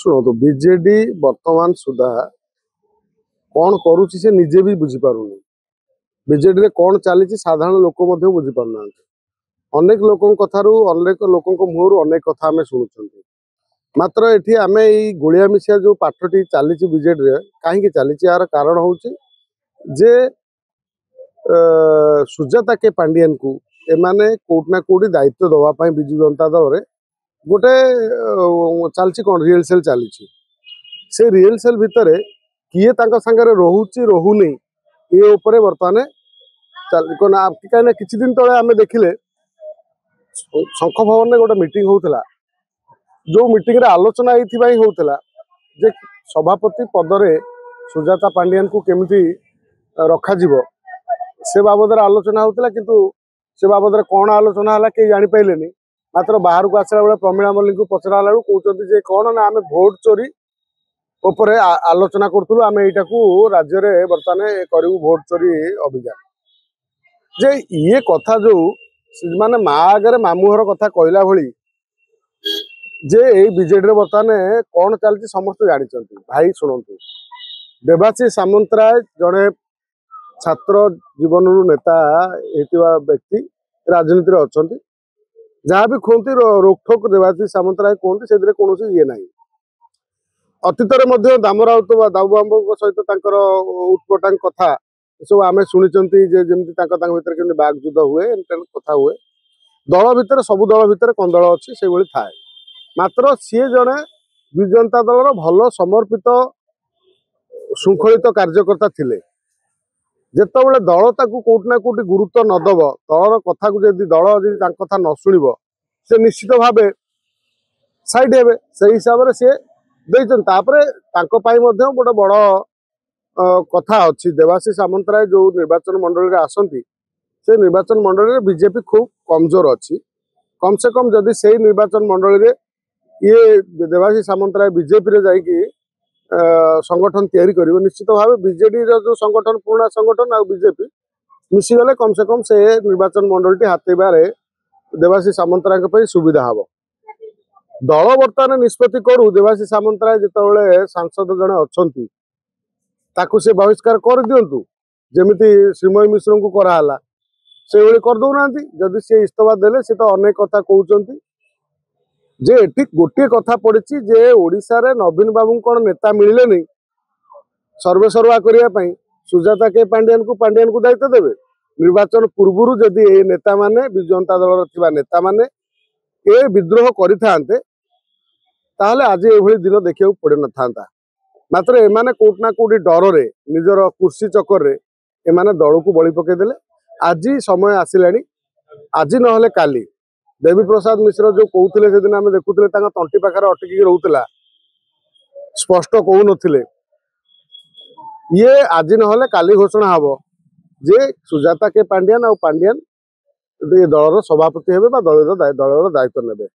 शुणु बीजेडी वर्तमान सुधा कौन करुच्ची से निजे भी बुझीपारुनि। बीजेडी रे कौन चली साधारण लोक बुझीपार अनेक लोक कथारू अनेक लोक मुहर अनेक कथा आम शुणुं। मात्र ये आम गुड़िया मिशिया जो पाठटी चली बीजेडी रे कहीं चली यार कारण हूँ जे सुजाता के पांडियन को एमाने कोटना कोटी दायित्व दवापाई विजु जनता दल रे गोटे चलची कौन रिहर्सल चली से रिहर्सल भितर किए सांगे रोचे रोनी ये बर्तमान कहीं किसी दिन तले आम देखिले शंख भवन में गोटे मीटिंग होता जो मीटिंग रे आलोचना होता जे सभापति पदरे सुजाता पांडियन को केमिति रखा से बाबद आलोचना होता किंतु से बाबद कौन आलोचना है कहीं जापारे मात्र बाहर को आसला बेले प्रमीला मल्लिक को पचरा कहते कौन ना आम भोट चोरी उपरे आलोचना करूँ आम यहाँ राज्य में बर्तमान करूँ भोट चोरी अभियान जे ये कथा जो माने माँ आगे मामुहर कथा कहला भली जे ये बीजेडी बर्तमान कौन चलती समस्त जानते भाई शुणु देवाशीष सामंतराय जड़े छात्र जीवन नेता व्यक्ति राजनीति अच्छा जहाँ भी कहते रोकठोक देवाशीष सामंतराय कहते से कौन ये ना अतीत दाम राउत दाऊबाबू सहित उटपटांग कथा सब आम शुणी जमी भर बागयुद्ध हुए कथा हुए दल भितर सब दल भितर कंदल अच्छी से भाई थाए मात्र सी जड़े विजु जनता दल भल समर्पित श्रृंखलित कार्यकर्ता थिले जितेबाला दल ताकू कोटना कोटी गुरुत्व नदब दलर कथा को जब दल कथा न शुणव से निश्चित भाव साइड हे से हिसाब से गोटे बड़ कथा अच्छी देवाशीष सामंतराय जो निर्वाचन मंडल आसती से निर्वाचन मंडल बीजेपी खूब कमजोर अच्छी कम से कम जदि से निर्वाचन मंडल ये देवाशीष सामंतराय बीजेपी जाकि संगठन तैयारी कर निश्चित भाव बीजेडी जो संगठन पुराना संगठन आ बीजेपी मिसीगले कम से कम से निर्वाचन मंडल टी हाथेबारे देवाशीष सामंतराय सुविधा हम दल बर्तमान निष्पत्ति करू देवाशीष सामंतराय जिते सांसद जड़े अच्छा से बहिष्कार कर दिंतु जमी श्रीमय मिश्र को कराला से करदौना जदि सी इस्तफा देले से तो अनेक कथा कहते जे एठी गोटे कथा पड़ी जे ओडिशा रे नवीन बाबू कौन नेता मिले नहीं सर्वे सर्वा करने सुजाता के पांडियन को दायित्व देवे निर्वाचन पूर्व जदि ये नेता माने विजु जनता दल थिबा नेता माने ए विद्रोह करिथांते ताहले आज ये दिन देखा पड़ न था मात्र एमाने कोटना कोटी डर रे निजर कुर्सी चक्कर रे एमाने दल को बलि पकईदे आज समय आसला आज ना काली देवी प्रसाद मिश्र जो कहते से दिन आम देखुले तंटी पाखे अटकी रोला स्पष्ट कहून ये आज ना काली घोषणा हम जे सुजाता के पांडियन आ पांडियन ये दलर सभापति हे दलर दायित्व नेबे।